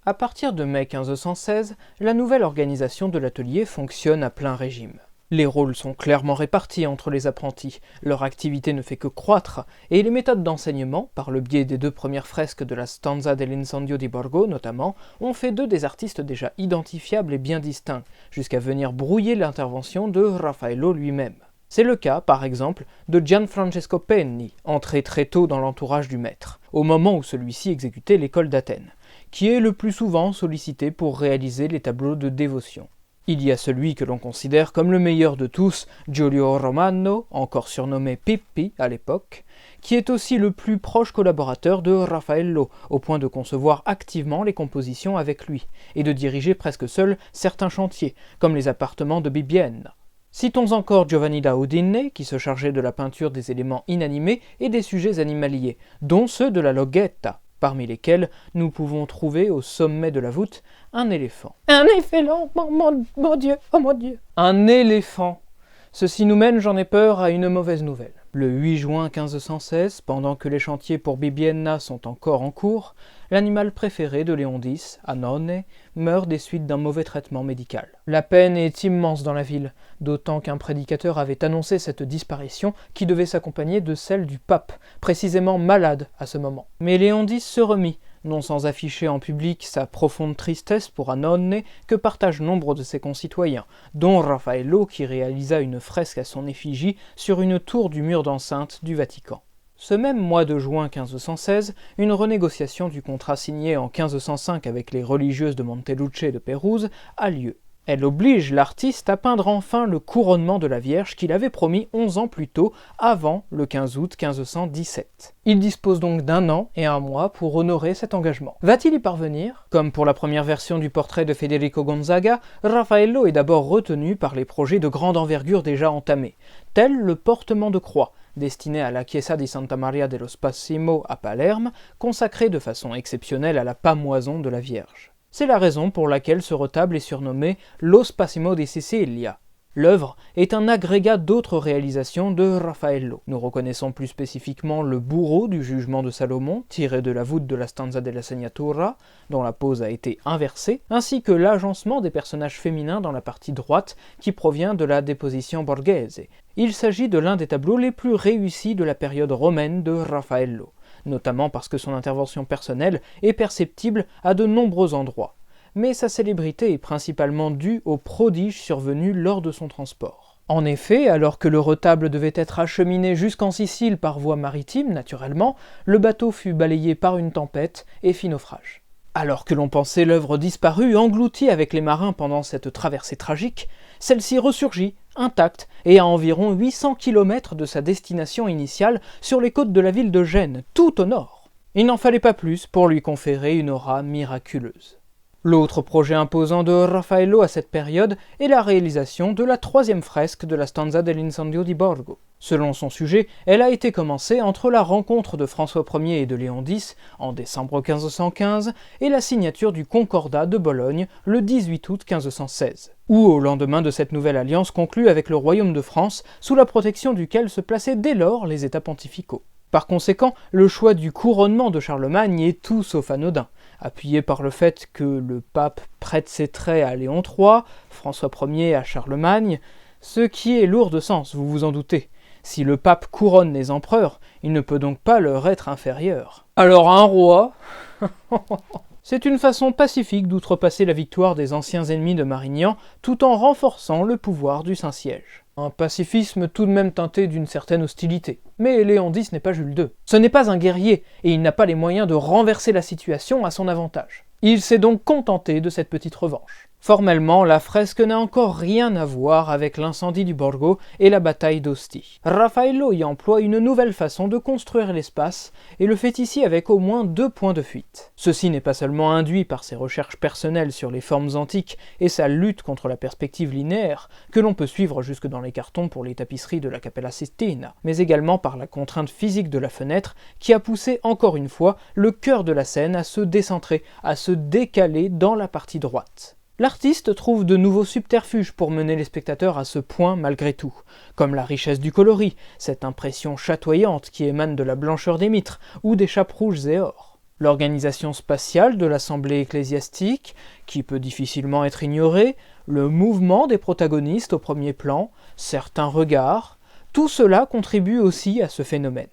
À partir de mai 1516, la nouvelle organisation de l'atelier fonctionne à plein régime. Les rôles sont clairement répartis entre les apprentis, leur activité ne fait que croître, et les méthodes d'enseignement, par le biais des 2 premières fresques de la Stanza dell'Incendio di Borgo notamment, ont fait d'eux des artistes déjà identifiables et bien distincts, jusqu'à venir brouiller l'intervention de Raffaello lui-même. C'est le cas, par exemple, de Gianfrancesco Penni, entré très tôt dans l'entourage du maître, au moment où celui-ci exécutait l'école d'Athènes, qui est le plus souvent sollicité pour réaliser les tableaux de dévotion. Il y a celui que l'on considère comme le meilleur de tous, Giulio Romano, encore surnommé Pippi à l'époque, qui est aussi le plus proche collaborateur de Raffaello, au point de concevoir activement les compositions avec lui, et de diriger presque seul certains chantiers, comme les appartements de Bibbiena. Citons encore Giovanni da Udine, qui se chargeait de la peinture des éléments inanimés et des sujets animaliers, dont ceux de la Logetta, parmi lesquels nous pouvons trouver au sommet de la voûte un éléphant. Un éléphant, mon Dieu, oh mon Dieu. Un éléphant. Ceci nous mène, j'en ai peur, à une mauvaise nouvelle. Le 8 juin 1516, pendant que les chantiers pour Bibbiena sont encore en cours, l'animal préféré de Léon X, Annone, meurt des suites d'un mauvais traitement médical. La peine est immense dans la ville, d'autant qu'un prédicateur avait annoncé cette disparition qui devait s'accompagner de celle du pape, précisément malade à ce moment. Mais Léon X se remit, non sans afficher en public sa profonde tristesse pour Annone que partagent nombre de ses concitoyens, dont Raffaello qui réalisa une fresque à son effigie sur une tour du mur d'enceinte du Vatican. Ce même mois de juin 1516, une renégociation du contrat signé en 1505 avec les religieuses de Monteluce de Pérouse a lieu. Elle oblige l'artiste à peindre enfin le couronnement de la Vierge qu'il avait promis 11 ans plus tôt, avant le 15 août 1517. Il dispose donc d'1 an et 1 mois pour honorer cet engagement. Va-t-il y parvenir? Comme pour la première version du portrait de Federico Gonzaga, Raffaello est d'abord retenu par les projets de grande envergure déjà entamés, tel le portement de croix, destiné à la Chiesa di Santa Maria dello Spasimo à Palerme, consacré de façon exceptionnelle à la pâmoison de la Vierge. C'est la raison pour laquelle ce retable est surnommé Lo Spasimo di Sicilia. L'œuvre est un agrégat d'autres réalisations de Raffaello. Nous reconnaissons plus spécifiquement le bourreau du jugement de Salomon, tiré de la voûte de la Stanza della Segnatura, dont la pose a été inversée, ainsi que l'agencement des personnages féminins dans la partie droite qui provient de la Deposition Borghese. Il s'agit de l'un des tableaux les plus réussis de la période romaine de Raffaello, notamment parce que son intervention personnelle est perceptible à de nombreux endroits. Mais sa célébrité est principalement due aux prodiges survenus lors de son transport. En effet, alors que le retable devait être acheminé jusqu'en Sicile par voie maritime, naturellement, le bateau fut balayé par une tempête et fit naufrage. Alors que l'on pensait l'œuvre disparue, engloutie avec les marins pendant cette traversée tragique, celle-ci ressurgit, intacte, et à environ 800 km de sa destination initiale sur les côtes de la ville de Gênes, tout au nord. Il n'en fallait pas plus pour lui conférer une aura miraculeuse. L'autre projet imposant de Raffaello à cette période est la réalisation de la 3e fresque de la Stanza dell'Incendio di Borgo. Selon son sujet, elle a été commencée entre la rencontre de François Ier et de Léon X en décembre 1515 et la signature du Concordat de Bologne le 18 août 1516, ou au lendemain de cette nouvelle alliance conclue avec le royaume de France, sous la protection duquel se plaçaient dès lors les États pontificaux. Par conséquent, le choix du couronnement de Charlemagne est tout sauf anodin, appuyé par le fait que le pape prête ses traits à Léon III, François Ier à Charlemagne, ce qui est lourd de sens, vous vous en doutez. Si le pape couronne les empereurs, il ne peut donc pas leur être inférieur. Alors un roi... C'est une façon pacifique d'outrepasser la victoire des anciens ennemis de Marignan, tout en renforçant le pouvoir du Saint-Siège. Un pacifisme tout de même teinté d'une certaine hostilité. Mais Léon X n'est pas Jules II. Ce n'est pas un guerrier, et il n'a pas les moyens de renverser la situation à son avantage. Il s'est donc contenté de cette petite revanche. Formellement, la fresque n'a encore rien à voir avec l'incendie du Borgo et la bataille d'Ostie. Raffaello y emploie une nouvelle façon de construire l'espace et le fait ici avec au moins 2 points de fuite. Ceci n'est pas seulement induit par ses recherches personnelles sur les formes antiques et sa lutte contre la perspective linéaire, que l'on peut suivre jusque dans les cartons pour les tapisseries de la Cappella Sistina, mais également par la contrainte physique de la fenêtre qui a poussé encore une fois le cœur de la scène à se décentrer, à se décaler dans la partie droite. L'artiste trouve de nouveaux subterfuges pour mener les spectateurs à ce point malgré tout, comme la richesse du coloris, cette impression chatoyante qui émane de la blancheur des mitres ou des chapes rouges et or. l'organisation spatiale de l'assemblée ecclésiastique, qui peut difficilement être ignorée, le mouvement des protagonistes au premier plan, certains regards, tout cela contribue aussi à ce phénomène.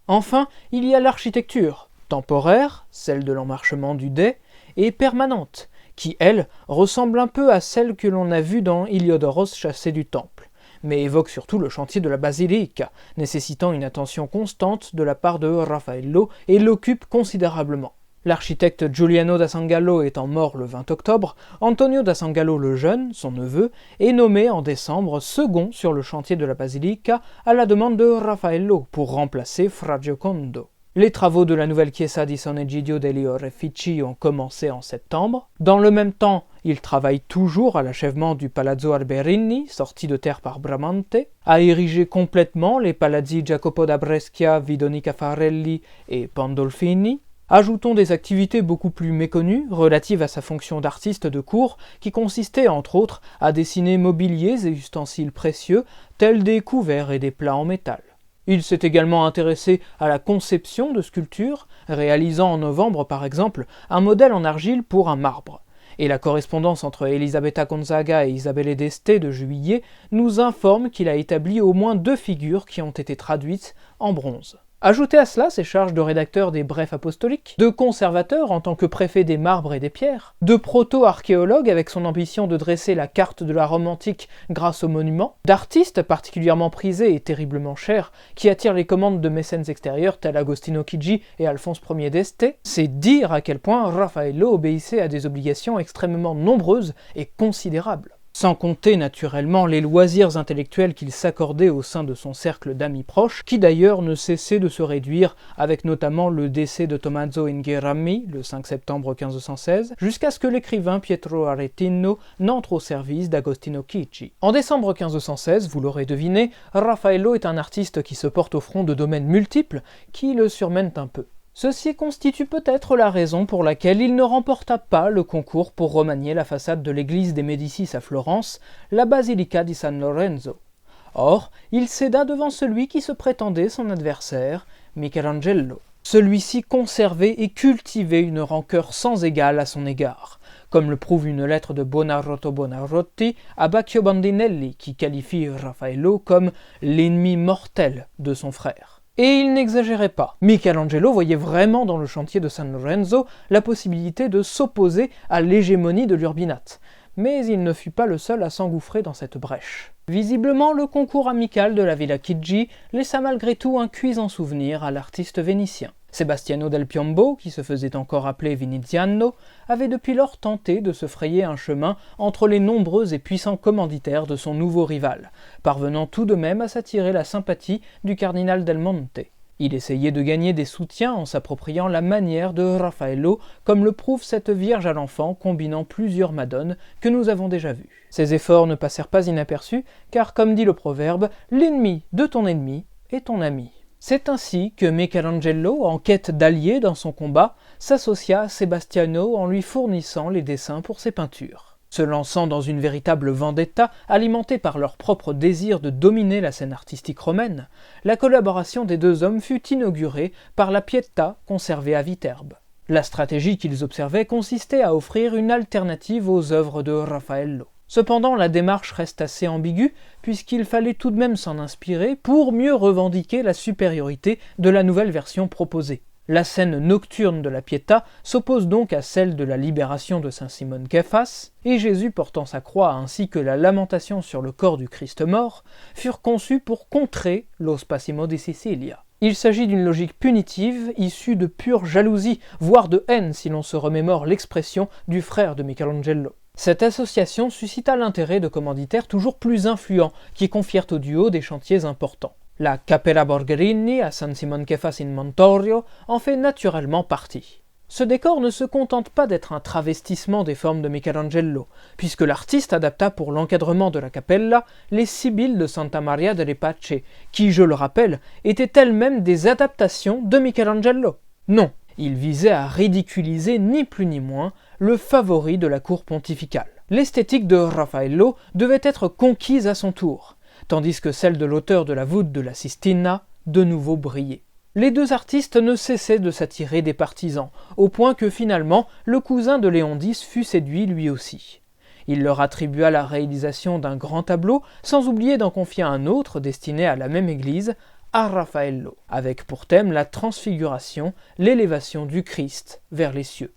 Enfin, il y a l'architecture, temporaire, celle de l'emmarchement du dais, et permanente, qui, elle, ressemble un peu à celle que l'on a vue dans Héliodoros chassé du temple, mais évoque surtout le chantier de la basilique, nécessitant une attention constante de la part de Raffaello et l'occupe considérablement. L'architecte Giuliano da Sangallo étant mort le 20 octobre, Antonio da Sangallo le Jeune, son neveu, est nommé en décembre second sur le chantier de la basilica à la demande de Raffaello pour remplacer Fra Giocondo. Les travaux de la nouvelle Chiesa di San Egidio degli Orefici ont commencé en septembre. Dans le même temps, il travaille toujours à l'achèvement du Palazzo Alberini, sorti de terre par Bramante, à ériger complètement les palazzi Jacopo da Brescia, Vidonica Farelli et Pandolfini. Ajoutons des activités beaucoup plus méconnues, relatives à sa fonction d'artiste de cour, qui consistait entre autres à dessiner mobiliers et ustensiles précieux, tels des couverts et des plats en métal. Il s'est également intéressé à la conception de sculptures, réalisant en novembre par exemple un modèle en argile pour un marbre. Et la correspondance entre Elisabetta Gonzaga et Isabelle d'Este de Juillet nous informe qu'il a établi au moins 2 figures qui ont été traduites en bronze. Ajoutez à cela ses charges de rédacteur des Brefs apostoliques, de conservateur en tant que préfet des marbres et des pierres, de proto-archéologue avec son ambition de dresser la carte de la Rome antique grâce aux monuments, d'artiste particulièrement prisé et terriblement cher, qui attire les commandes de mécènes extérieurs tels Agostino Chigi et Alphonse Ier d'Este, c'est dire à quel point Raffaello obéissait à des obligations extrêmement nombreuses et considérables. Sans compter naturellement les loisirs intellectuels qu'il s'accordait au sein de son cercle d'amis proches, qui d'ailleurs ne cessait de se réduire, avec notamment le décès de Tommaso Inghirami le 5 septembre 1516, jusqu'à ce que l'écrivain Pietro Aretino n'entre au service d'Agostino Chigi. En décembre 1516, vous l'aurez deviné, Raffaello est un artiste qui se porte au front de domaines multiples qui le surmènent un peu. Ceci constitue peut-être la raison pour laquelle il ne remporta pas le concours pour remanier la façade de l'église des Médicis à Florence, la Basilica di San Lorenzo. Or, il céda devant celui qui se prétendait son adversaire, Michelangelo. Celui-ci conservait et cultivait une rancœur sans égale à son égard, comme le prouve une lettre de Buonarroti Buonarroti à Baccio Bandinelli qui qualifie Raffaello comme l'ennemi mortel de son frère. Et il n'exagérait pas. Michelangelo voyait vraiment dans le chantier de San Lorenzo la possibilité de s'opposer à l'hégémonie de l'Urbinate. Mais il ne fut pas le seul à s'engouffrer dans cette brèche. Visiblement, le concours amical de la Villa Chigi laissa malgré tout un cuisant souvenir à l'artiste vénitien. Sebastiano del Piombo, qui se faisait encore appeler Viniziano, avait depuis lors tenté de se frayer un chemin entre les nombreux et puissants commanditaires de son nouveau rival, parvenant tout de même à s'attirer la sympathie du cardinal del Monte. Il essayait de gagner des soutiens en s'appropriant la manière de Raffaello, comme le prouve cette Vierge à l'enfant combinant plusieurs madones que nous avons déjà vues. Ces efforts ne passèrent pas inaperçus, car comme dit le proverbe, « l'ennemi de ton ennemi est ton ami ». C'est ainsi que Michelangelo, en quête d'alliés dans son combat, s'associa à Sebastiano en lui fournissant les dessins pour ses peintures. Se lançant dans une véritable vendetta, alimentée par leur propre désir de dominer la scène artistique romaine, la collaboration des deux hommes fut inaugurée par la Pietà conservée à Viterbe. La stratégie qu'ils observaient consistait à offrir une alternative aux œuvres de Raffaello. Cependant, la démarche reste assez ambiguë, puisqu'il fallait tout de même s'en inspirer pour mieux revendiquer la supériorité de la nouvelle version proposée. La scène nocturne de la Pietà s'oppose donc à celle de la libération de saint Simone Kephas, et Jésus portant sa croix ainsi que la lamentation sur le corps du Christ mort furent conçus pour contrer lo spasimo di Sicilia. Il s'agit d'une logique punitive, issue de pure jalousie, voire de haine si l'on se remémore l'expression du frère de Michelangelo. Cette association suscita l'intérêt de commanditaires toujours plus influents, qui confièrent au duo des chantiers importants. La Cappella Borgherini à San Simon Kefas in Montorio en fait naturellement partie. Ce décor ne se contente pas d'être un travestissement des formes de Michelangelo, puisque l'artiste adapta pour l'encadrement de la Cappella les Sibylles de Santa Maria delle Pace, qui, je le rappelle, étaient elles-mêmes des adaptations de Michelangelo. Non, il visait à ridiculiser ni plus ni moins le favori de la cour pontificale. L'esthétique de Raffaello devait être conquise à son tour, tandis que celle de l'auteur de la voûte de la Sistina de nouveau brillait. Les deux artistes ne cessaient de s'attirer des partisans, au point que finalement, le cousin de Léon X fut séduit lui aussi. Il leur attribua la réalisation d'un grand tableau, sans oublier d'en confier un autre destiné à la même église, à Raffaello, avec pour thème la transfiguration, l'élévation du Christ vers les cieux.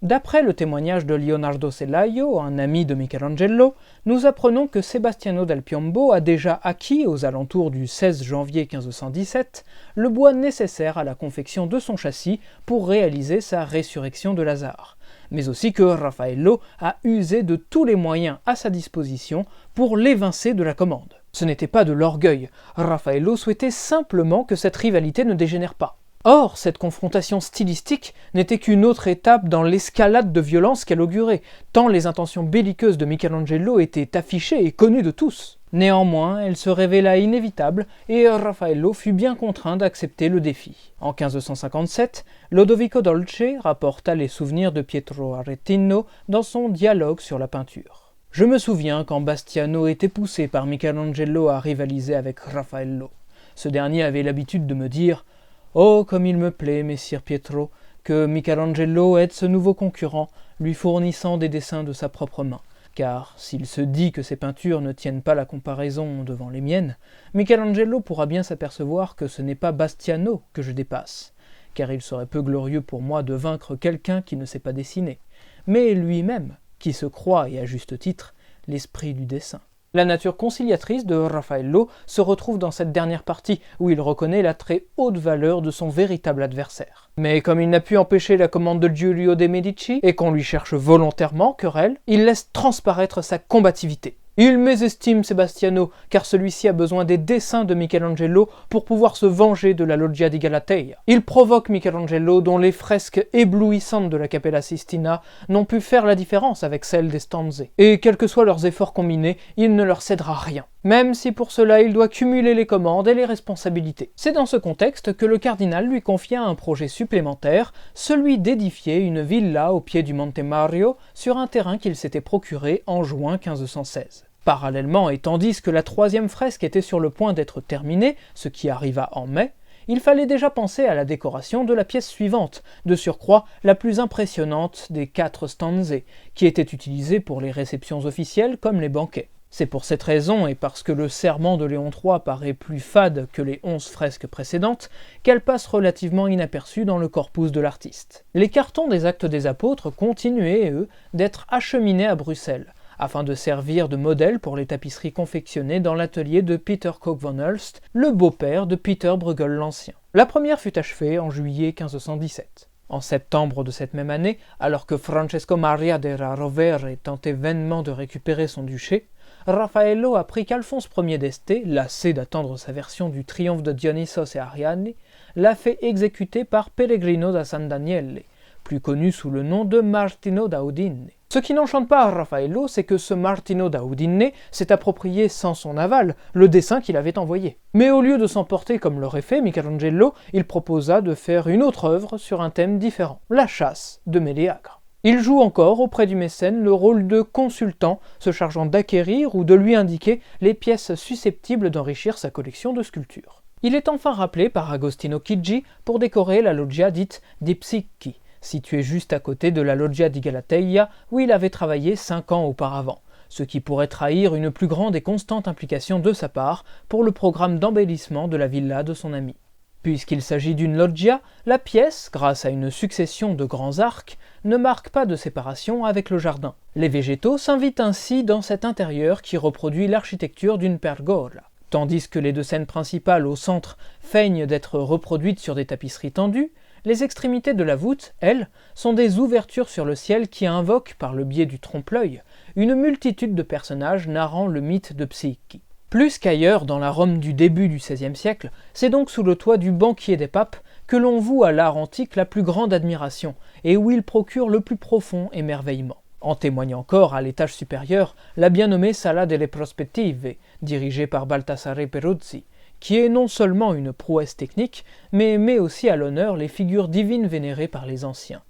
D'après le témoignage de Leonardo Selaio, un ami de Michelangelo, nous apprenons que Sebastiano del Piombo a déjà acquis, aux alentours du 16 janvier 1517, le bois nécessaire à la confection de son châssis pour réaliser sa résurrection de Lazare, mais aussi que Raffaello a usé de tous les moyens à sa disposition pour l'évincer de la commande. Ce n'était pas de l'orgueil, Raffaello souhaitait simplement que cette rivalité ne dégénère pas. Or, cette confrontation stylistique n'était qu'une autre étape dans l'escalade de violence qu'elle augurait, tant les intentions belliqueuses de Michelangelo étaient affichées et connues de tous. Néanmoins, elle se révéla inévitable et Raffaello fut bien contraint d'accepter le défi. En 1557, Lodovico Dolce rapporta les souvenirs de Pietro Aretino dans son dialogue sur la peinture. Je me souviens quand Bastiano était poussé par Michelangelo à rivaliser avec Raffaello. Ce dernier avait l'habitude de me dire « Oh, comme il me plaît, messire Pietro, que Michelangelo aide ce nouveau concurrent, lui fournissant des dessins de sa propre main. Car s'il se dit que ses peintures ne tiennent pas la comparaison devant les miennes, Michelangelo pourra bien s'apercevoir que ce n'est pas Bastiano que je dépasse, car il serait peu glorieux pour moi de vaincre quelqu'un qui ne sait pas dessiner, mais lui-même, qui se croit, et à juste titre, l'esprit du dessin. » La nature conciliatrice de Raffaello se retrouve dans cette dernière partie, où il reconnaît la très haute valeur de son véritable adversaire. Mais comme il n'a pu empêcher la commande de Giulio de Medici, et qu'on lui cherche volontairement querelle, il laisse transparaître sa combativité. Il mésestime Sebastiano, car celui-ci a besoin des dessins de Michelangelo pour pouvoir se venger de la Loggia di Galatea. Il provoque Michelangelo, dont les fresques éblouissantes de la Cappella Sistina n'ont pu faire la différence avec celles des stanze. Et quels que soient leurs efforts combinés, il ne leur cédera rien. Même si pour cela il doit cumuler les commandes et les responsabilités. C'est dans ce contexte que le cardinal lui confia un projet supplémentaire, celui d'édifier une villa au pied du Monte Mario sur un terrain qu'il s'était procuré en juin 1516. Parallèlement, et tandis que la troisième fresque était sur le point d'être terminée, ce qui arriva en mai, il fallait déjà penser à la décoration de la pièce suivante, de surcroît la plus impressionnante des 4 stanze, qui était utilisée pour les réceptions officielles comme les banquets. C'est pour cette raison, et parce que le serment de Léon III paraît plus fade que les 11 fresques précédentes, qu'elle passe relativement inaperçue dans le corpus de l'artiste. Les cartons des Actes des Apôtres continuaient, eux, d'être acheminés à Bruxelles, afin de servir de modèle pour les tapisseries confectionnées dans l'atelier de Peter Coke von Hulst, le beau-père de Peter Bruegel l'Ancien. La première fut achevée en juillet 1517. En septembre de cette même année, alors que Francesco Maria della Rovere tentait vainement de récupérer son duché, Raffaello apprit qu'Alphonse Ier d'Este, lassé d'attendre sa version du triomphe de Dionysos et Ariane, l'a fait exécuter par Pellegrino da San Daniele, plus connu sous le nom de Martino da Udine. Ce qui n'enchante pas à Raffaello, c'est que ce Martino da Udine s'est approprié sans son aval le dessin qu'il avait envoyé. Mais au lieu de s'emporter comme l'aurait fait Michelangelo, il proposa de faire une autre œuvre sur un thème différent, la chasse de Méléagre. Il joue encore auprès du mécène le rôle de consultant, se chargeant d'acquérir ou de lui indiquer les pièces susceptibles d'enrichir sa collection de sculptures. Il est enfin rappelé par Agostino Chigi pour décorer la loggia dite di Psicchi, située juste à côté de la Loggia di Galatea où il avait travaillé 5 ans auparavant, ce qui pourrait trahir une plus grande et constante implication de sa part pour le programme d'embellissement de la villa de son ami. Puisqu'il s'agit d'une loggia, la pièce, grâce à une succession de grands arcs, ne marque pas de séparation avec le jardin. Les végétaux s'invitent ainsi dans cet intérieur qui reproduit l'architecture d'une pergola. Tandis que les 2 scènes principales au centre feignent d'être reproduites sur des tapisseries tendues, les extrémités de la voûte, elles, sont des ouvertures sur le ciel qui invoquent, par le biais du trompe-l'œil, une multitude de personnages narrant le mythe de Psicchi. Plus qu'ailleurs dans la Rome du début du XVIe siècle, c'est donc sous le toit du banquier des papes que l'on voue à l'art antique la plus grande admiration, et où il procure le plus profond émerveillement. En témoigne encore, à l'étage supérieur, la bien nommée Sala delle Prospettive, dirigée par Baldassare Peruzzi, qui est non seulement une prouesse technique, mais met aussi à l'honneur les figures divines vénérées par les anciens.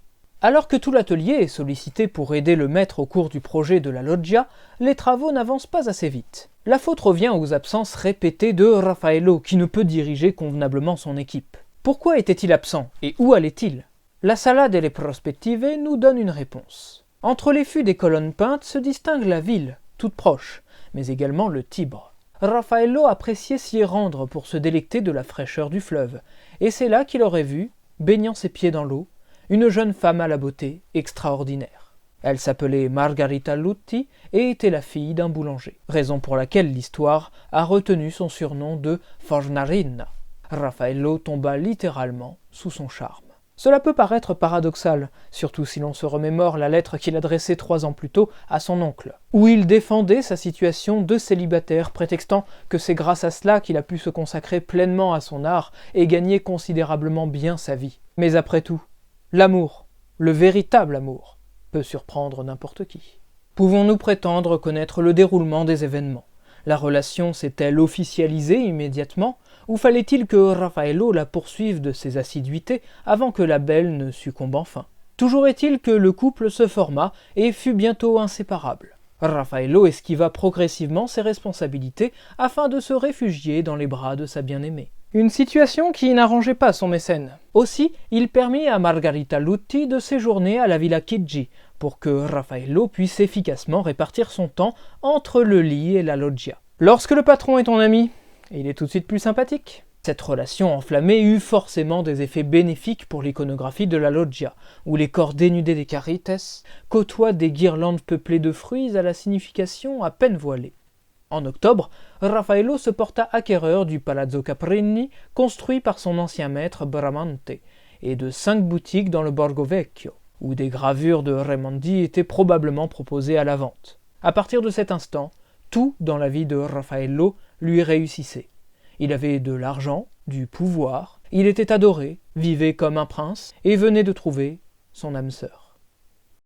Alors que tout l'atelier est sollicité pour aider le maître au cours du projet de la loggia, les travaux n'avancent pas assez vite. La faute revient aux absences répétées de Raffaello, qui ne peut diriger convenablement son équipe. Pourquoi était-il absent et où allait-il? La Sala delle Prospettive nous donne une réponse. Entre les fûts des colonnes peintes se distingue la ville, toute proche, mais également le Tibre. Raffaello appréciait s'y rendre pour se délecter de la fraîcheur du fleuve, et c'est là qu'il aurait vu, baignant ses pieds dans l'eau, une jeune femme à la beauté extraordinaire. Elle s'appelait Margarita Lutti et était la fille d'un boulanger, raison pour laquelle l'histoire a retenu son surnom de Fornarina. Raffaello tomba littéralement sous son charme. Cela peut paraître paradoxal, surtout si l'on se remémore la lettre qu'il adressait 3 ans plus tôt à son oncle, où il défendait sa situation de célibataire, prétextant que c'est grâce à cela qu'il a pu se consacrer pleinement à son art et gagner considérablement bien sa vie. Mais après tout, l'amour, le véritable amour, peut surprendre n'importe qui. Pouvons-nous prétendre connaître le déroulement des événements? La relation s'est-elle officialisée immédiatement, ou fallait-il que Raffaello la poursuive de ses assiduités avant que la belle ne succombe enfin? Toujours est-il que le couple se forma et fut bientôt inséparable. Raffaello esquiva progressivement ses responsabilités afin de se réfugier dans les bras de sa bien-aimée. Une situation qui n'arrangeait pas son mécène. Aussi, il permit à Margarita Lutti de séjourner à la Villa Chigi, pour que Raffaello puisse efficacement répartir son temps entre le lit et la loggia. Lorsque le patron est ton ami, il est tout de suite plus sympathique. Cette relation enflammée eut forcément des effets bénéfiques pour l'iconographie de la loggia, où les corps dénudés des carites côtoient des guirlandes peuplées de fruits à la signification à peine voilée. En octobre, Raffaello se porta acquéreur du Palazzo Caprini, construit par son ancien maître Bramante, et de 5 boutiques dans le Borgo Vecchio, où des gravures de Raimondi étaient probablement proposées à la vente. À partir de cet instant, tout dans la vie de Raffaello lui réussissait. Il avait de l'argent, du pouvoir, il était adoré, vivait comme un prince, et venait de trouver son âme sœur.